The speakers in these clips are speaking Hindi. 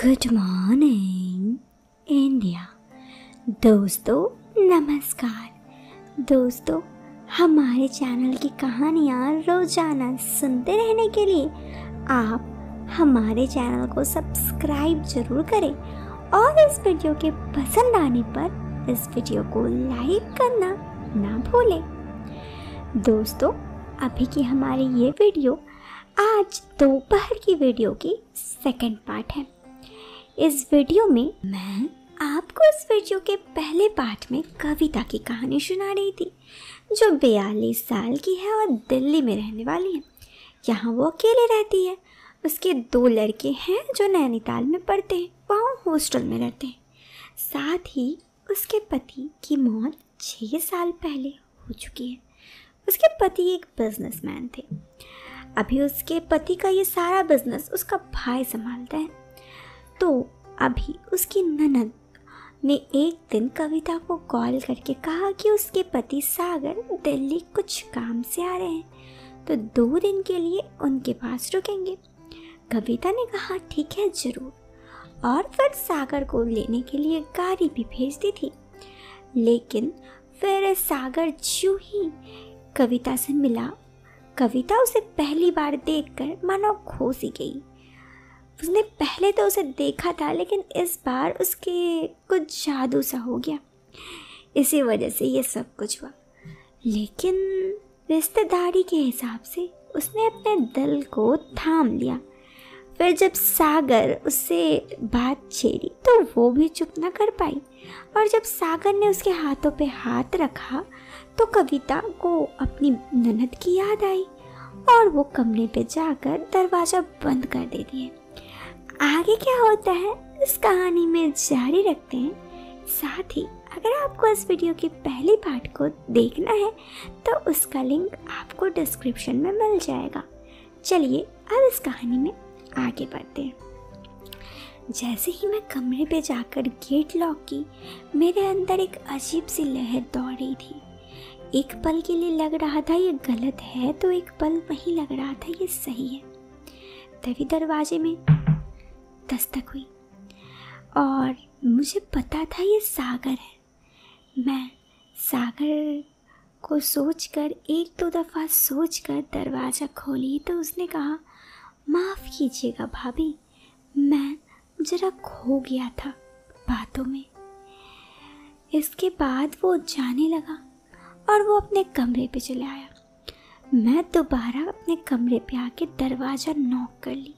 Good morning India. दोस्तों नमस्कार। दोस्तों, हमारे चैनल की कहानियाँ रोजाना सुनते रहने के लिए आप हमारे चैनल को सब्सक्राइब जरूर करें और इस वीडियो के पसंद आने पर इस वीडियो को लाइक करना ना भूलें। दोस्तों, अभी की हमारी ये वीडियो आज दोपहर की वीडियो की सेकंड पार्ट है। इस वीडियो में मैं आपको इस वीडियो के पहले पार्ट में कविता की कहानी सुना रही थी, जो 42 साल की है और दिल्ली में रहने वाली है। यहाँ वो अकेले रहती है। उसके 2 लड़के हैं जो नैनीताल में पढ़ते हैं, वहाँ हॉस्टल में रहते हैं। साथ ही उसके पति की मौत 6 साल पहले हो चुकी है। उसके पति एक बिजनेसमैन थे। अभी उसके पति का ये सारा बिजनेस उसका भाई संभालता है। तो अभी उसकी ननद ने एक दिन कविता को कॉल करके कहा कि उसके पति सागर दिल्ली कुछ काम से आ रहे हैं, तो 2 दिन के लिए उनके पास रुकेंगे। कविता ने कहा ठीक है जरूर, और फिर सागर को लेने के लिए गाड़ी भी भेज दी थी। लेकिन फिर सागर जो ही कविता से मिला, कविता उसे पहली बार देखकर मानो खो सी गई। उसने पहले तो उसे देखा था, लेकिन इस बार उसके कुछ जादू सा हो गया। इसी वजह से ये सब कुछ हुआ। लेकिन रिश्तेदारी के हिसाब से उसने अपने दिल को थाम लिया। फिर जब सागर उससे बात छेड़ी तो वो भी चुप ना कर पाई, और जब सागर ने उसके हाथों पे हाथ रखा तो कविता को अपनी ननद की याद आई और वो कमरे पे जाकर दरवाज़ा बंद कर देती है। आगे क्या होता है इस कहानी में जारी रखते हैं। साथ ही अगर आपको इस वीडियो की पहली पार्ट को देखना है तो उसका लिंक आपको डिस्क्रिप्शन में मिल जाएगा। चलिए अब इस कहानी में आगे बढ़ते हैं। जैसे ही मैं कमरे पे जाकर गेट लॉक की, मेरे अंदर एक अजीब सी लहर दौड़ रही थी। एक पल के लिए लग रहा था ये गलत है, तो एक पल वहीं लग रहा था ये सही है। तभी दरवाजे में दस्तक हुई और मुझे पता था ये सागर है। मैं सागर को सोचकर 1-2 दफ़ा सोचकर दरवाज़ा खोली तो उसने कहा, माफ़ कीजिएगा भाभी, मैं ज़रा खो गया था बातों में। इसके बाद वो जाने लगा और वो अपने कमरे पे चला आया। मैं दोबारा अपने कमरे पे आके दरवाज़ा नॉक कर ली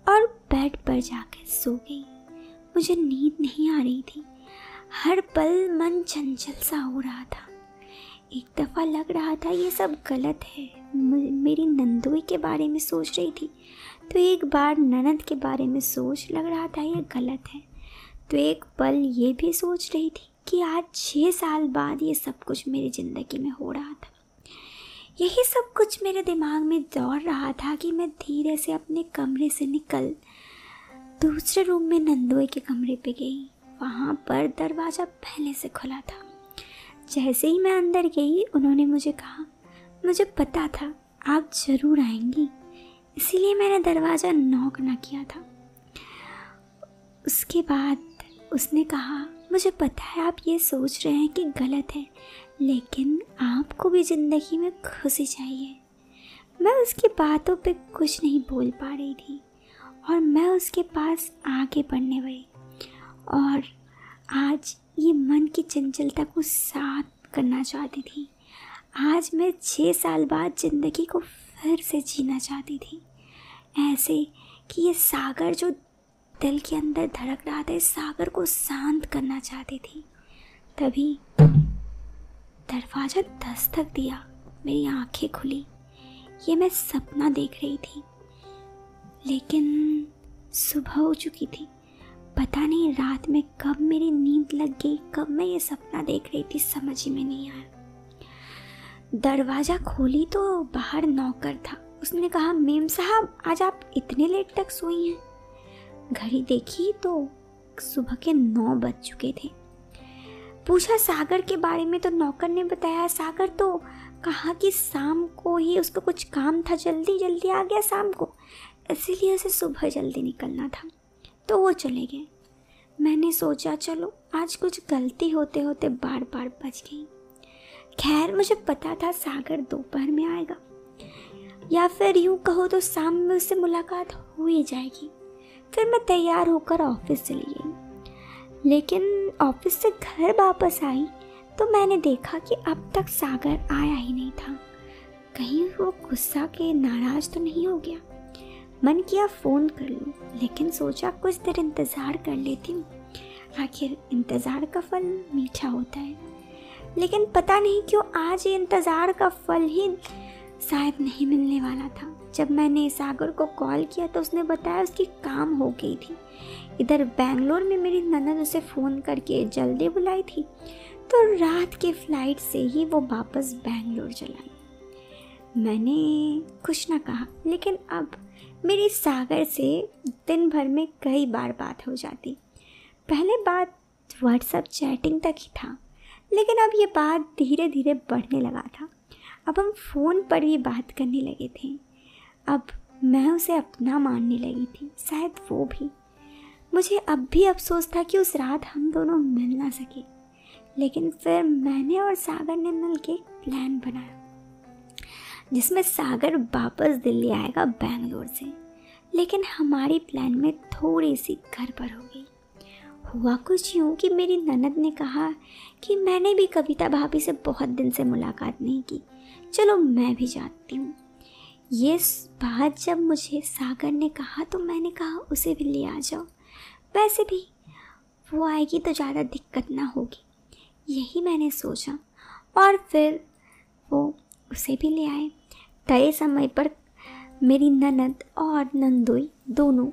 और बेड पर जाकर सो गई। मुझे नींद नहीं आ रही थी। हर पल मन चंचल सा हो रहा था। एक दफ़ा लग रहा था ये सब गलत है। मेरी नंदोई के बारे में सोच रही थी, तो एक बार ननद के बारे में सोच लग रहा था ये गलत है। तो एक पल ये भी सोच रही थी कि आज 6 साल बाद ये सब कुछ मेरी ज़िंदगी में हो रहा था। यही सब कुछ मेरे दिमाग में दौड़ रहा था कि मैं धीरे से अपने कमरे से निकल दूसरे रूम में नंदोई के कमरे पे गई। वहाँ पर दरवाज़ा पहले से खुला था। जैसे ही मैं अंदर गई, उन्होंने मुझे कहा, मुझे पता था आप ज़रूर आएंगी, इसीलिए मैंने दरवाज़ा नॉक ना किया था। उसके बाद उसने कहा, मुझे पता है आप ये सोच रहे हैं कि गलत है, लेकिन आपको भी ज़िंदगी में खुशी चाहिए। मैं उसकी बातों पे कुछ नहीं बोल पा रही थी और मैं उसके पास आगे बढ़ने गई और आज ये मन की चंचलता को साथ करना चाहती थी। आज मैं 6 साल बाद ज़िंदगी को फिर से जीना चाहती थी, ऐसे कि ये सागर जो दिल के अंदर धड़क रहा था, इस सागर को शांत करना चाहती थी। तभी दरवाज़ा दस्तक दिया, मेरी आंखें खुली। ये मैं सपना देख रही थी, लेकिन सुबह हो चुकी थी। पता नहीं रात में कब मेरी नींद लग गई, कब मैं ये सपना देख रही थी, समझ ही में नहीं आया। दरवाज़ा खोली तो बाहर नौकर था। उसने कहा, मेम साहब आज आप इतने लेट तक सोई हैं? घड़ी देखी तो सुबह के 9 बज चुके थे। पूछा सागर के बारे में तो नौकर ने बताया, सागर तो कहा कि शाम को ही उसको कुछ काम था, जल्दी जल्दी आ गया शाम को, इसीलिए उसे सुबह जल्दी निकलना था। तो वो चले गए। मैंने सोचा चलो आज कुछ गलती होते होते बार बार बच गई। खैर मुझे पता था सागर दोपहर में आएगा, या फिर यूँ कहो तो शाम में उससे मुलाकात हो ही जाएगी। फिर मैं तैयार होकर ऑफिस चली गई। लेकिन ऑफिस से घर वापस आई तो मैंने देखा कि अब तक सागर आया ही नहीं था। कहीं वो गुस्सा के नाराज तो नहीं हो गया। मन किया फ़ोन कर लूँ, लेकिन सोचा कुछ देर इंतज़ार कर लेती हूँ, आखिर इंतज़ार का फल मीठा होता है। लेकिन पता नहीं क्यों आज ये इंतज़ार का फल ही शायद नहीं मिलने वाला था। जब मैंने सागर को कॉल किया तो उसने बताया उसकी काम हो गई थी। इधर बेंगलोर में मेरी ननद उसे फ़ोन करके जल्दी बुलाई थी, तो रात के फ़्लाइट से ही वो वापस बेंगलोर चला गया। मैंने कुछ ना कहा, लेकिन अब मेरी सागर से दिन भर में कई बार बात हो जाती। पहले बात व्हाट्सएप चैटिंग तक ही था, लेकिन अब ये बात धीरे धीरे बढ़ने लगा था। अब हम फ़ोन पर भी बात करने लगे थे। अब मैं उसे अपना मानने लगी थी, शायद वो भी। मुझे अब भी अफसोस था कि उस रात हम दोनों मिल ना सके, लेकिन फिर मैंने और सागर ने मिलकर एक प्लान बनाया जिसमें सागर वापस दिल्ली आएगा बेंगलोर से। लेकिन हमारी प्लान में थोड़ी सी गड़बड़ हो गई। हुआ कुछ यूँ कि मेरी ननद ने कहा कि मैंने भी कविता भाभी से बहुत दिन से मुलाकात नहीं की, चलो मैं भी जाती हूँ। ये बात जब मुझे सागर ने कहा तो मैंने कहा उसे भी ले आ जाओ, वैसे भी वो आएगी तो ज़्यादा दिक्कत ना होगी, यही मैंने सोचा। और फिर वो उसे भी ले आए। तय समय पर मेरी ननद और नंदोई दोनों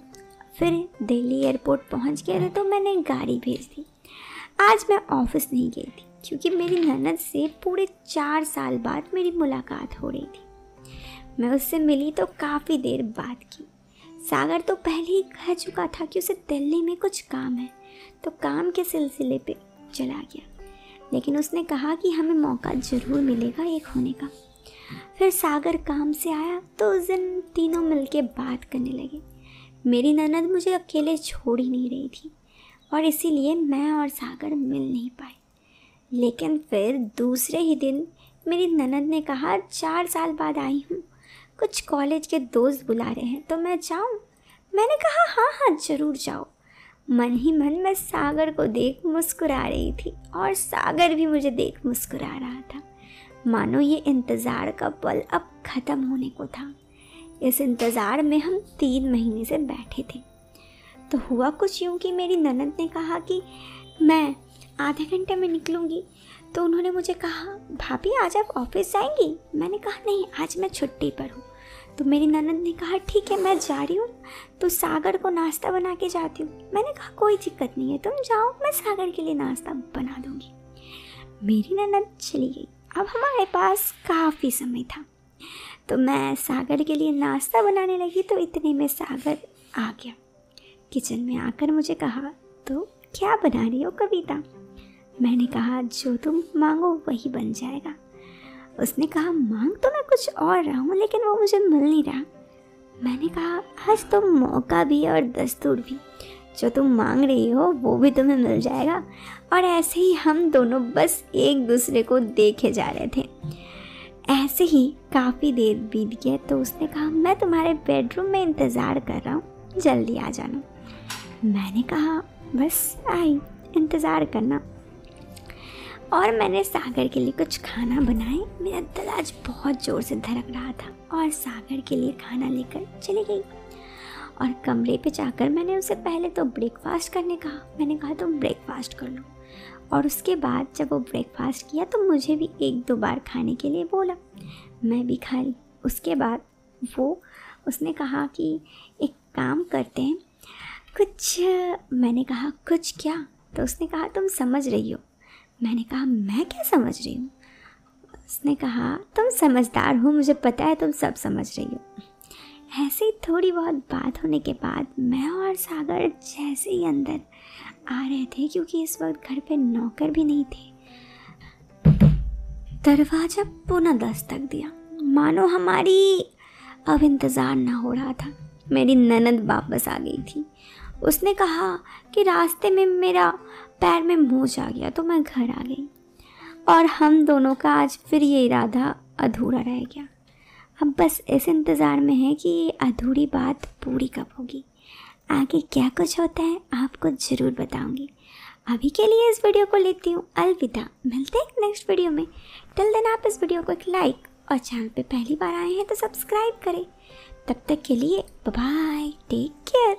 फिर दिल्ली एयरपोर्ट पहुंच गए थे, तो मैंने गाड़ी भेज दी। आज मैं ऑफिस नहीं गई थी क्योंकि मेरी ननद से पूरे 4 साल बाद मेरी मुलाकात हो रही थी। मैं उससे मिली तो काफ़ी देर बात की। सागर तो पहले ही कह चुका था कि उसे दिल्ली में कुछ काम है, तो काम के सिलसिले पे चला गया। लेकिन उसने कहा कि हमें मौका ज़रूर मिलेगा एक होने का। फिर सागर काम से आया तो उस दिन तीनों मिलके बात करने लगे। मेरी ननद मुझे अकेले छोड़ ही नहीं रही थी और इसीलिए मैं और सागर मिल नहीं पाए। लेकिन फिर दूसरे ही दिन मेरी ननद ने कहा 4 साल बाद आई हूँ, कुछ कॉलेज के दोस्त बुला रहे हैं तो मैं जाऊँ। मैंने कहा हाँ हाँ ज़रूर जाओ। मन ही मन मैं सागर को देख मुस्कुरा रही थी और सागर भी मुझे देख मुस्कुरा रहा था, मानो ये इंतज़ार का पल अब ख़त्म होने को था। इस इंतज़ार में हम 3 महीने से बैठे थे। तो हुआ कुछ यूँ कि मेरी ननद ने कहा कि मैं आधे घंटे में निकलूँगी, तो उन्होंने मुझे कहा भाभी आज आप ऑफिस जाएंगी? मैंने कहा नहीं, आज मैं छुट्टी पर हूँ। तो मेरी ननद ने कहा ठीक है मैं जा रही हूँ, तो सागर को नाश्ता बना के जाती हूँ। मैंने कहा कोई दिक्कत नहीं है, तुम जाओ, मैं सागर के लिए नाश्ता बना दूँगी। मेरी ननद चली गई। अब हमारे पास काफ़ी समय था, तो मैं सागर के लिए नाश्ता बनाने लगी तो इतने में सागर आ गया। किचन में आकर मुझे कहा तो क्या बना रही हो कविता? मैंने कहा जो तुम मांगो वही बन जाएगा। उसने कहा मांग तो मैं कुछ और रहा हूँ, लेकिन वो मुझे मिल नहीं रहा। मैंने कहा आज तो मौका भी और दस्तूर भी, जो तुम मांग रही हो वो भी तुम्हें मिल जाएगा। और ऐसे ही हम दोनों बस एक दूसरे को देखे जा रहे थे। ऐसे ही काफ़ी देर बीत गया तो उसने कहा मैं तुम्हारे बेडरूम में इंतज़ार कर रहा हूँ, जल्दी आ जाना। मैंने कहा बस आई, इंतज़ार करना। और मैंने सागर के लिए कुछ खाना बनाए। मेरा दिल आज बहुत ज़ोर से धड़क रहा था और सागर के लिए खाना लेकर चली गई। और कमरे पे जाकर मैंने उसे पहले तो ब्रेकफास्ट करने कहा। मैंने कहा तुम ब्रेकफास्ट कर लो। और उसके बाद जब वो ब्रेकफास्ट किया तो मुझे भी 1-2 बार खाने के लिए बोला। मैं भी खा ली। उसके बाद उसने कहा कि एक काम करते हैं कुछ। मैंने कहा कुछ क्या? तो उसने कहा तुम समझ रही हो। मैंने कहा मैं क्या समझ रही हूँ? उसने कहा तुम समझदार हो, मुझे पता है तुम सब समझ रही हो। ऐसे ही थोड़ी बहुत बात होने के बाद मैं और सागर जैसे ही अंदर आ रहे थे, क्योंकि इस वक्त घर पे नौकर भी नहीं थे, दरवाज़ा पुनः दस्तक दिया। मानो हमारी अब इंतज़ार ना हो रहा था। मेरी ननद वापस आ गई थी उसने कहा कि रास्ते में मेरा पैर में मोच आ गया तो मैं घर आ गई और हम दोनों का आज फिर ये इरादा अधूरा रह गया। अब बस इस इंतज़ार में है कि ये अधूरी बात पूरी कब होगी। आगे क्या कुछ होता है आपको ज़रूर बताऊंगी। अभी के लिए इस वीडियो को लेती हूँ अलविदा। मिलते हैं नेक्स्ट वीडियो में। टिल देन आप इस वीडियो को एक लाइक और चैनल पे पहली बार आए हैं तो सब्सक्राइब करें। तब तक के लिए बाय बाय, टेक केयर।